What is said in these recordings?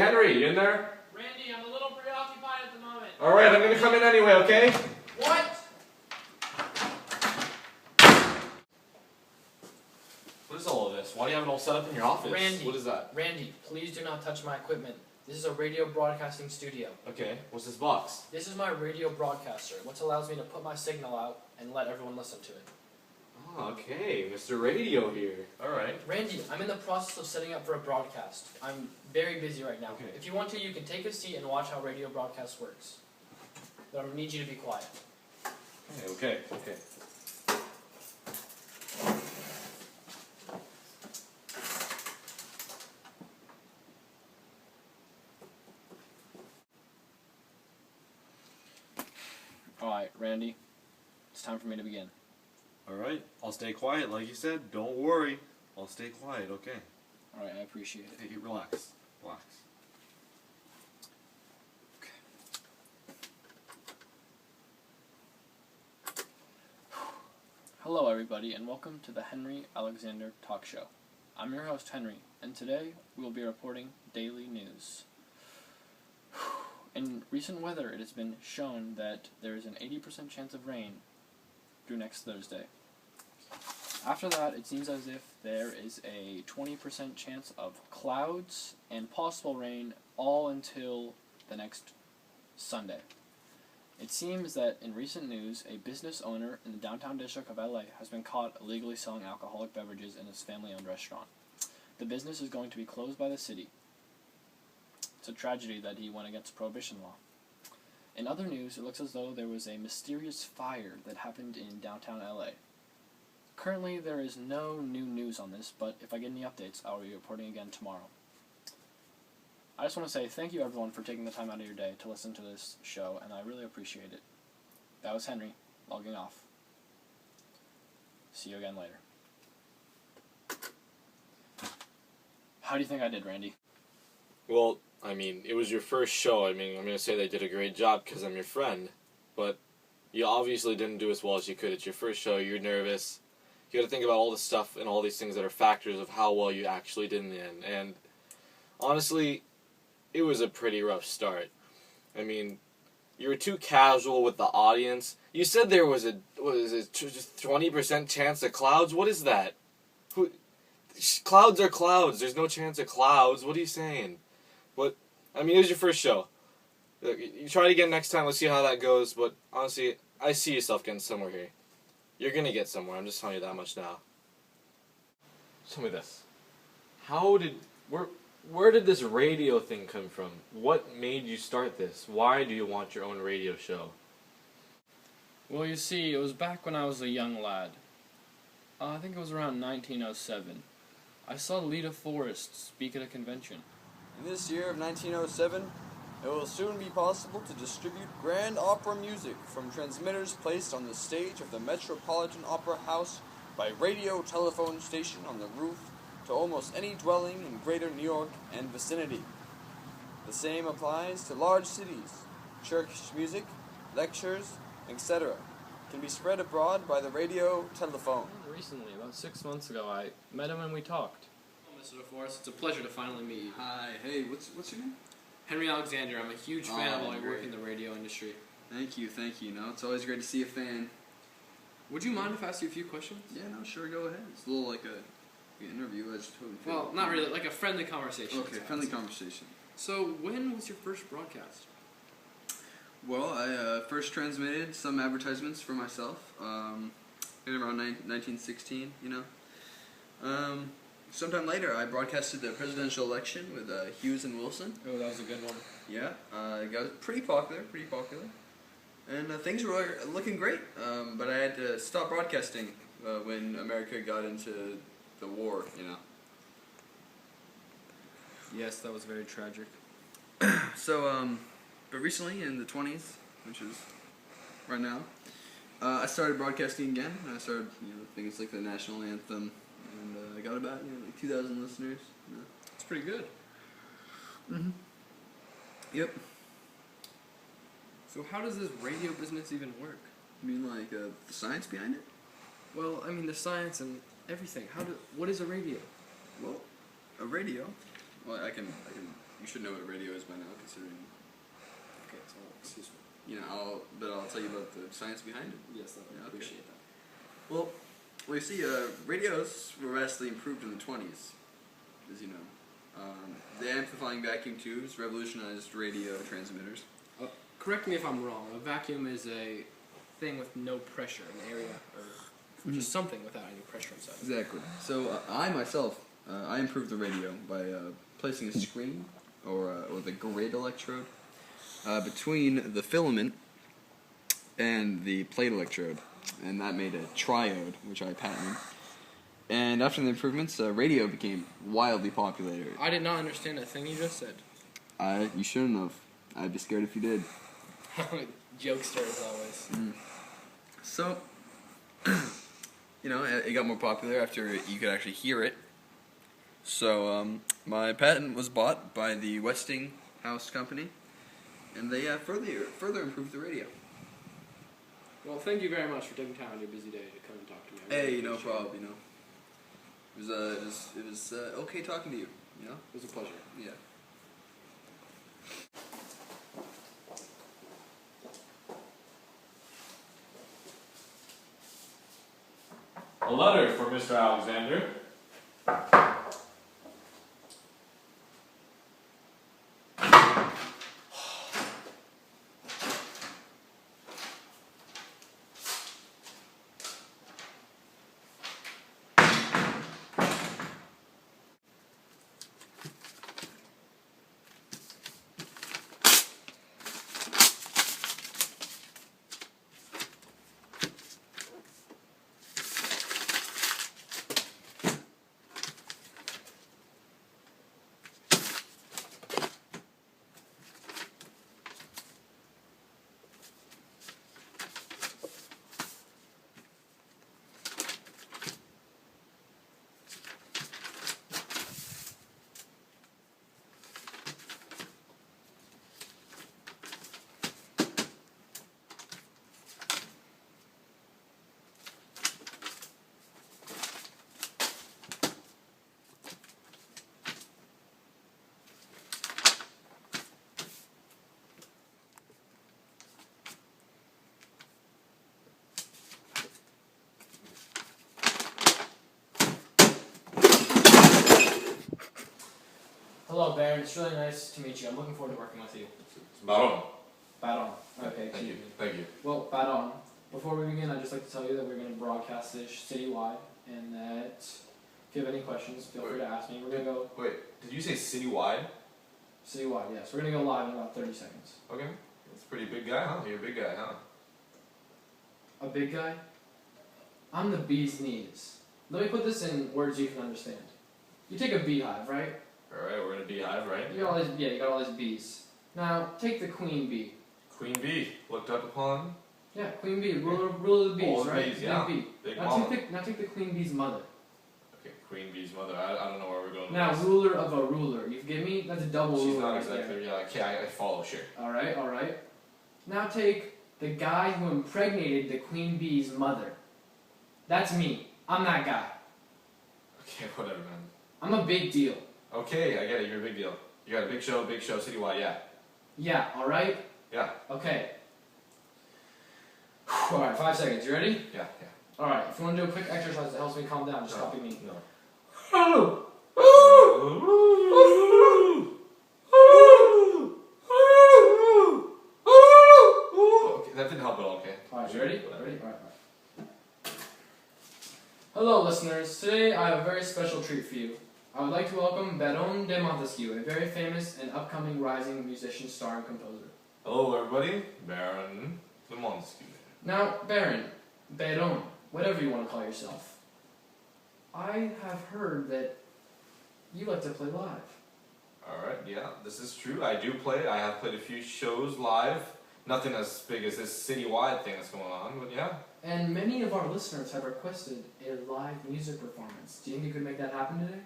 Henry, you in there? Randy, I'm a little preoccupied at the moment. Alright, I'm gonna come in anyway, okay? What? What is all of this? Why do you have it all set up in your office? Randy. What is that? Randy, please do not touch my equipment. This is a radio broadcasting studio. Okay, what's this box? This is my radio broadcaster, which allows me to put my signal out and let everyone listen to it. Oh, okay, Mr. Radio here. Alright. Randy, I'm in the process of setting up for a broadcast. I'm very busy right now. Okay. If you want to, you can take a seat and watch how radio broadcast works. But I need you to be quiet. Okay. Alright, Randy, it's time for me to begin. Alright, I'll stay quiet like you said. Don't worry. I'll stay quiet, okay? Alright, I appreciate it. Hey, relax. Relax. Hello everybody and welcome to the Henry Alexander Talk Show. I'm your host Henry, and today we will be reporting daily news. In recent weather, it has been shown that there is an 80% chance of rain through next Thursday. After that, it seems as if there is a 20% chance of clouds and possible rain all until the next Sunday. It seems that in recent news, a business owner in the downtown district of LA has been caught illegally selling alcoholic beverages in his family-owned restaurant. The business is going to be closed by the city. It's a tragedy that he went against prohibition law. In other news, it looks as though there was a mysterious fire that happened in downtown LA. Currently, there is no new news on this, but if I get any updates, I'll be reporting again tomorrow. I just want to say thank you everyone for taking the time out of your day to listen to this show, and I really appreciate it. That was Henry, logging off. See you again later. How do you think I did, Randy? Well, I mean, it was your first show. I mean, I'm going to say they did a great job because I'm your friend, but you obviously didn't do as well as you could. It's your first show, you're nervous. You got to think about all the stuff and all these things that are factors of how well you actually did in the end. And honestly, it was a pretty rough start. I mean, you were too casual with the audience. You said there was a, what is it, 20% chance of clouds? What is that? Clouds are clouds. There's no chance of clouds. What are you saying? But, I mean, it was your first show. Look, you try it again next time. Let's see how that goes. But, honestly, I see yourself getting somewhere here. You're going to get somewhere. I'm just telling you that much now. Tell me this. Where did this radio thing come from? What made you start this? Why do you want your own radio show? Well, you see, it was back when I was a young lad. I think it was around 1907. I saw Lita Forrest speak at a convention. In this year of 1907, it will soon be possible to distribute grand opera music from transmitters placed on the stage of the Metropolitan Opera House by radio telephone station on the roof to almost any dwelling in greater New York and vicinity. The same applies to large cities. Church music, lectures, etc. can be spread abroad by the radio telephone. Recently, about 6 months ago, I met him and we talked. Mr. DeForest, it's a pleasure to finally meet you. Hi, hey, what's your name? Henry Alexander. I'm a huge fan of all your work great. in the radio industry. Thank you. No, it's always great to see a fan. Would you mind if I ask you a few questions? Yeah, no, sure, go ahead. It's a little like an interview. I just totally Well, not really, like a friendly conversation. Okay, friendly conversation. So, when was your first broadcast? Well, I first transmitted some advertisements for myself in around 1916, you know. Sometime later, I broadcasted the presidential election with Hughes and Wilson. Oh, that was a good one. Yeah, it got pretty popular. And things were looking great, but I had to stop broadcasting when America got into the war, you know. Yes, that was very tragic. So, but recently in the 20's, which is right now, I started broadcasting again. I started, things like the national anthem, and I got about, like 2,000 listeners. That's pretty good. Mm-hmm. Yep. So how does this radio business even work? You mean like the science behind it? Well, I mean the science and everything. What is a radio? Well, a radio. Well, I can You should know what a radio is by now, considering. Okay, so excuse me. You know, I'll tell you about the science behind it. Yes, I Yeah, okay. appreciate that. Well, you see, radios were vastly improved in the 20s, as you know. The amplifying vacuum tubes revolutionized radio transmitters. Correct me if I'm wrong. A vacuum is a thing with no pressure, an area, or just something without any pressure inside. Exactly. So I myself, I improved the radio by placing a screen or the grid electrode between the filament and the plate electrode, and that made a triode, which I patented. And after the improvements, radio became wildly popular. I did not understand a thing you just said. You shouldn't have. I'd be scared if you did. Jokester as always. So, it got more popular after you could actually hear it. So, my patent was bought by the Westinghouse company, and they further improved the radio. Well, thank you very much for taking time on your busy day to come and talk to me. I really Hey, no appreciate it. problem. It was okay talking to you. You know, It was a pleasure. yeah. A letter for Mr. Alexander. Hello, Baron. It's really nice to meet you. I'm looking forward to working with you. Baron. Baton. Okay, Thank you. excuse me. Thank you. Well, Baton. Before we begin, I'd just like to tell you that we're going to broadcast this citywide, and that if you have any questions, feel free to ask me. We're going to go Wait, did you say citywide? citywide, yes. We're going to go live in about 30 seconds. Okay. That's a pretty big guy, huh? You're a big guy, huh? A big guy? I'm the bee's knees. Let me put this in words you can understand. You take a beehive, right? Alright, we're in a beehive, right? You got all these bees. Now, take the queen bee. Queen bee, looked up upon. Yeah, queen bee, ruler of the bees, All the right? bees, Big yeah. bee. Big Now mama. take the queen bee's mother. Okay, queen bee's mother. I don't know where we're going Now, with this. ruler of a ruler. You get me? That's a double She's ruler not right exactly, there. yeah, okay, I follow, sure. Alright. Now take the guy who impregnated the queen bee's mother. That's me. I'm that guy. Okay, whatever, man. I'm a big deal. Okay, I get it, you're a big deal. You got a big show, citywide, yeah. Yeah, alright? Yeah. Okay. Alright, 5 seconds. You ready? Yeah. Alright, if you want to do a quick exercise that helps me calm down, just copy me. No. Okay, that didn't help at all, okay? Alright, you ready? Whatever. Ready? Alright. Hello, listeners. Today I have a very special treat for you. I would like to welcome Baron de Montesquieu, a very famous and upcoming rising musician, star, and composer. Hello, everybody. Baron de Montesquieu. Now, Baron, whatever you want to call yourself, I have heard that you like to play live. Alright, yeah, this is true. I do play. I have played a few shows live. Nothing as big as this citywide thing that's going on, but yeah. And many of our listeners have requested a live music performance. Do you think you could make that happen today?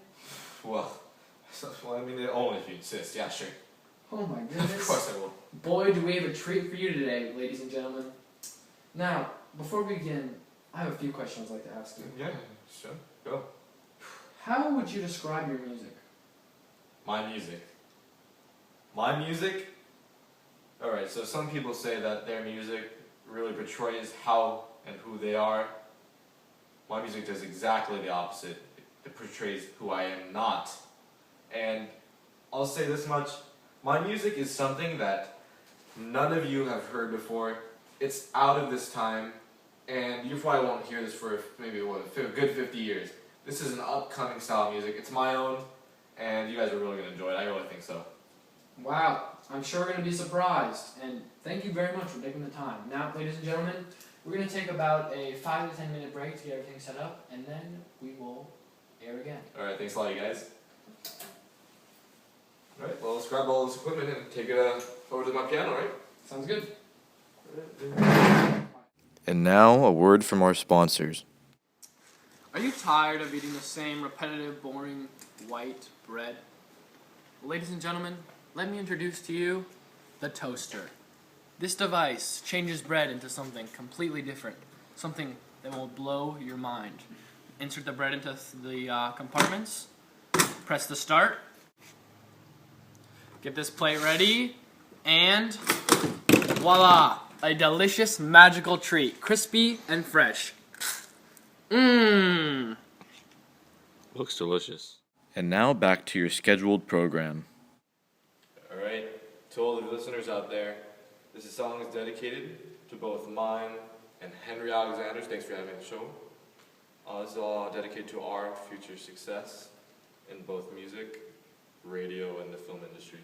Well, I mean, only if you insist. Yeah, sure. Oh my Of goodness. course I will. Boy, do we have a treat for you today, ladies and gentlemen. Now, before we begin, I have a few questions I'd like to ask you. Yeah, sure. Go. How would you describe your music? My music. My music? Alright, so some people say that their music really portrays how and who they are. My music does exactly the opposite. It portrays who I am not. And I'll say this much, my music is something that none of you have heard before. It's out of this time, and you probably won't hear this for maybe a good 50 years. This is an upcoming style of music. It's my own, and you guys are really going to enjoy it. I really think so. Wow, I'm sure we're going to be surprised, and thank you very much for taking the time. Now, ladies and gentlemen, we're going to take about a 5 to 10 minute break to get everything set up, and then we will air again. Alright, thanks a lot, you guys. Alright, well, let's grab all this equipment and take it over to my piano, right? Sounds good. And now, a word from our sponsors. Are you tired of eating the same repetitive, boring, white bread? Well, ladies and gentlemen, let me introduce to you the toaster. This device changes bread into something completely different, something that will blow your mind. Insert the bread into the compartments, press the start, get this plate ready, and voila! A delicious, magical treat, crispy and fresh. Mmm! Looks delicious. And now back to your scheduled program. Alright, to all the listeners out there, this song is dedicated to both mine and Henry Alexander's. Thanks for having the show. This is all dedicated to our future success in both music, radio, and the film industries.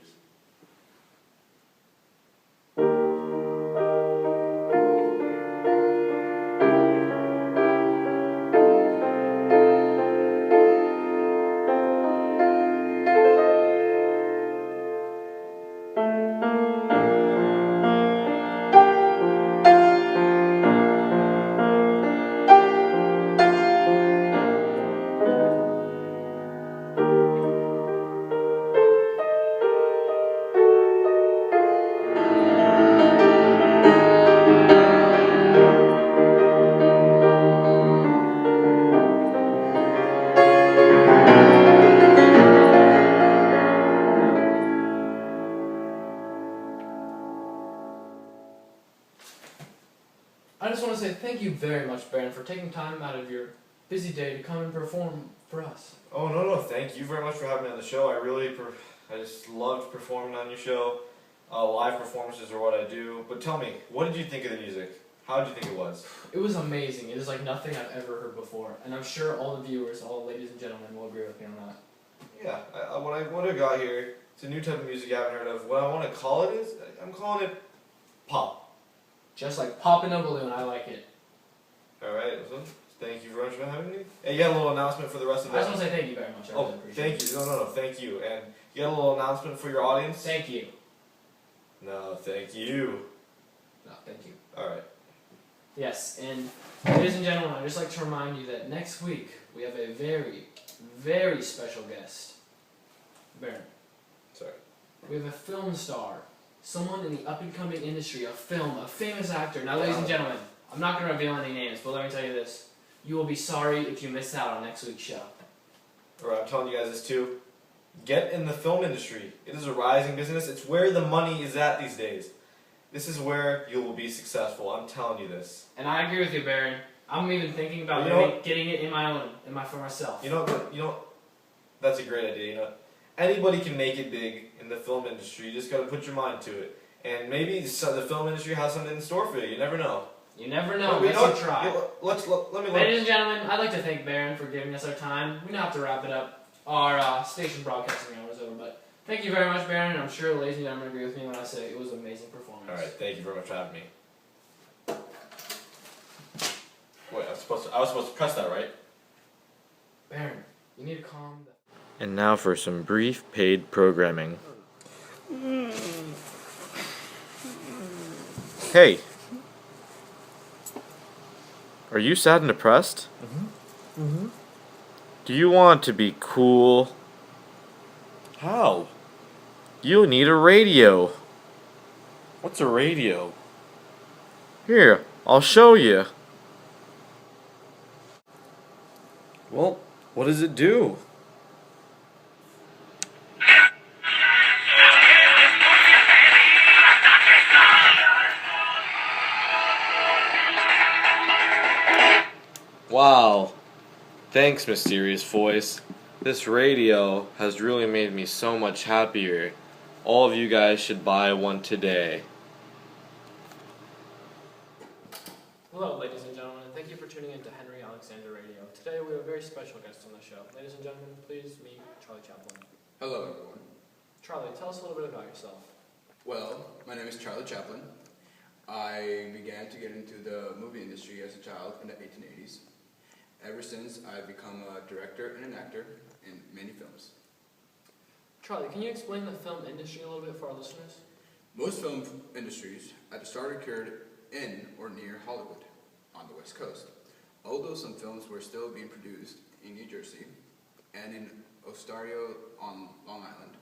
I just want to say thank you very much, Baron, for taking time out of your busy day to come and perform for us. Oh, no, thank you very much for having me on the show. I just loved performing on your show. Live performances are what I do. But tell me, what did you think of the music? How did you think it was? It was amazing. It is like nothing I've ever heard before, and I'm sure all the viewers, all the ladies and gentlemen, will agree with me on that. Yeah, what I got here, it's a new type of music you haven't heard of. What I want to call it is, I'm calling it pop. Just like popping a balloon, I like it. Alright, so thank you very much for having me. And you got a little announcement for the rest of the... I just want to say thank you very much. I really appreciate it. Thank you. No, thank you. And you got a little announcement for your audience? Thank you. No, thank you. No, thank you. Alright. Yes, and ladies and gentlemen, I'd just like to remind you that next week we have a very, very special guest. Baron. Sorry. We have a film star. Someone in the up-and-coming industry of film, a famous actor. Now, ladies and gentlemen, I'm not going to reveal any names, but let me tell you this. You will be sorry if you miss out on next week's show. Alright, I'm telling you guys this too. Get in the film industry. It is a rising business. It's where the money is at these days. This is where you will be successful. I'm telling you this. And I agree with you, Baron. I'm even thinking about getting it for myself. You know, that's a great idea. You know, anybody can make it big in the film industry. You just got to put your mind to it. And maybe the film industry has something in store for you. You never know. You never know. Let's try. Let me. Ladies and gentlemen, I'd like to thank Baron for giving us our time. We now have to wrap it up. Our station broadcasting hour is over, but thank you very much, Baron. And I'm sure the ladies and gentlemen agree with me when I say it was an amazing performance. All right, thank you very much for having me. Wait, I was supposed to press that, right? Baron, you need to calm down. And now for some brief paid programming. Hey! Are you sad and depressed? Do you want to be cool? How? You need a radio. What's a radio? Here, I'll show you. Well, what does it do? Wow. Thanks, mysterious voice. This radio has really made me so much happier. All of you guys should buy one today. Hello, ladies and gentlemen, and thank you for tuning in to Henry Alexander Radio. Today we have a very special guest on the show. Ladies and gentlemen, please meet Charlie Chaplin. Hello, everyone. Charlie, tell us a little bit about yourself. Well, my name is Charlie Chaplin. I began to get into the movie industry as a child in the 1880s. Ever since, I've become a director and an actor in many films. Charlie, can you explain the film industry a little bit for our listeners? Most film industries at the start occurred in or near Hollywood on the West Coast, although some films were still being produced in New Jersey and in Ontario on Long Island.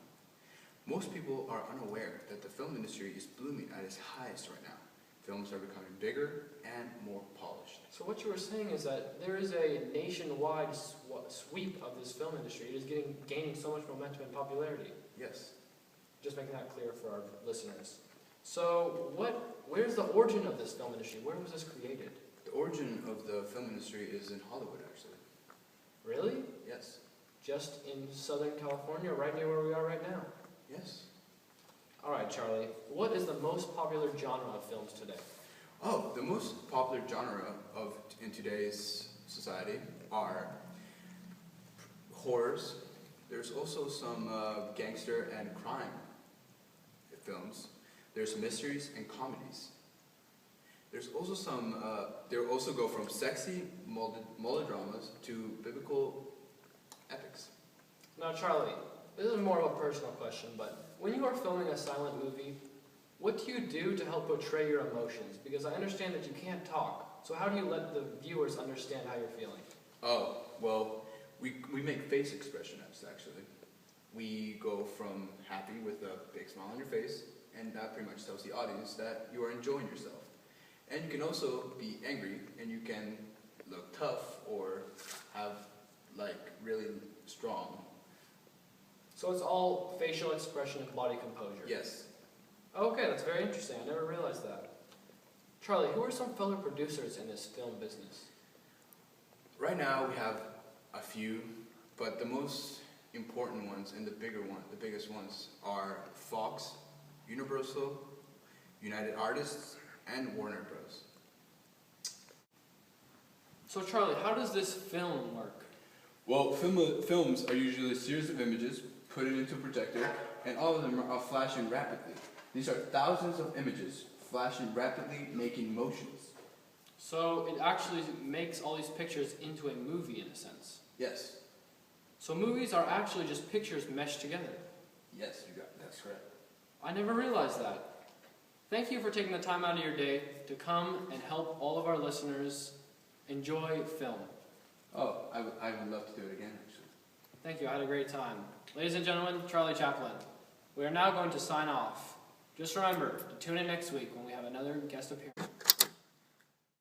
Most people are unaware that the film industry is blooming at its highest right now. Films are becoming bigger and more polished. So what you were saying is that there is a nationwide sweep of this film industry. It is gaining so much momentum and popularity. Yes. Just making that clear for our listeners. So where's the origin of this film industry? Where was this created? The origin of the film industry is in Hollywood, actually. Really? Yes. Just in Southern California, right near where we are right now? Yes. All right, Charlie. What is the most popular genre of films today? Oh, the most popular genre in today's society are horrors. There's also some gangster and crime films. There's mysteries and comedies. There's also some. They also go from sexy melodramas to biblical epics. Now, Charlie, this is more of a personal question, but when you are filming a silent movie, what do you do to help portray your emotions? Because I understand that you can't talk. So how do you let the viewers understand how you're feeling? Oh, well, we make face expressions, actually. We go from happy with a big smile on your face, and that pretty much tells the audience that you are enjoying yourself. And you can also be angry, and you can look tough or have, really strong. So it's all facial expression and body composure? Yes. Okay, that's very interesting. I never realized that. Charlie, who are some fellow producers in this film business? Right now, we have a few, but the most important ones and the biggest ones are Fox, Universal, United Artists, and Warner Bros. So Charlie, how does this film work? Well, films are usually a series of images put into a projector, and all of them are flashing rapidly. These are thousands of images flashing rapidly, making motions. So it actually makes all these pictures into a movie in a sense. Yes. So movies are actually just pictures meshed together. Yes, that's correct. I never realized that. Thank you for taking the time out of your day to come and help all of our listeners enjoy film. Oh, I would love to do it again, actually. Thank you, I had a great time. Ladies and gentlemen, Charlie Chaplin. We are now going to sign off. Just remember to tune in next week when we have another guest appearance.